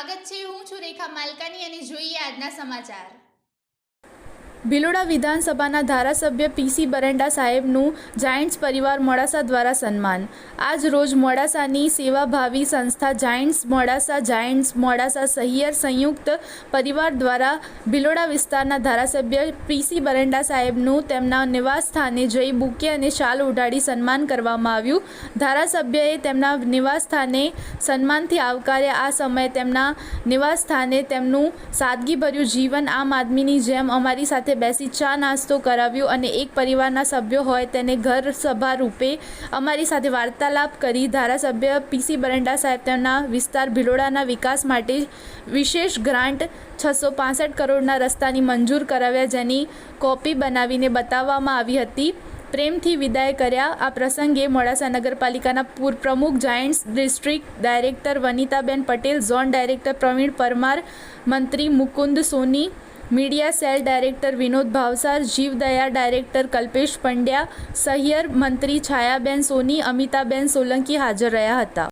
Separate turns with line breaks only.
સ્વાગત છે। હું છું રેખા માલકાની અને જોઈએ આજના સમાચાર।
ભિલોડા વિધાનસભાના ધારાસભ્ય પીસી બરંડા સાહેબનું જાયન્ટ્સ પરિવાર મોડાસા દ્વારા સન્માન। આજ રોજ મોડાસાની સેવાભાવી સંસ્થા જાયન્ટ્સ મોડાસા સહિયર સંયુક્ત પરિવાર દ્વારા ભિલોડા વિસ્તારના ધારાસભ્ય પીસી બરંડા સાહેબનું તેમના નિવાસ સ્થાને જઈ બુકે અને શાલ ઉડાડી સન્માન કરવામાં આવ્યું। ધારાસભ્યએ તેમના નિવાસ સ્થાને સન્માનથી આવકાર્યા। આ સમયે તેમના નિવાસ સ્થાને તેમનું સાદગીભર્યું જીવન આમ આદમીની જેમ અમારી સાથે બેસી ચા નાસ્તો કરાવ્યો અને એક પરિવારના સભ્યો હોય તેને ઘર સભા રૂપે અમારી સાથે વાર્તાલાપ કરી ધારાસભ્ય પીસી બરંડા સાહેબ તેમના વિસ્તાર ભિલોડાના વિકાસ માટે વિશેષ ગ્રાન્ટ 665 કરોડના રસ્તાની મંજૂર કરાવ્યા, જેની કોપી બનાવીને બતાવવામાં આવી હતી। પ્રેમથી વિદાય કર્યા। આ પ્રસંગે મોડાસા નગરપાલિકાના પૂર્વ પ્રમુખ, Giants district director Vanitaben Patel, zone director Pravin Parmar, મંત્રી Mukund Soni, media cell director Vinod Bhavsar, જીવદયા ડાયરેક્ટર કલ્પેશ પંડ્યા, સહિયર મંત્રી છાયાબેન સોની, અમિતાબેન સોલંકી હાજર રહ્યા હતા।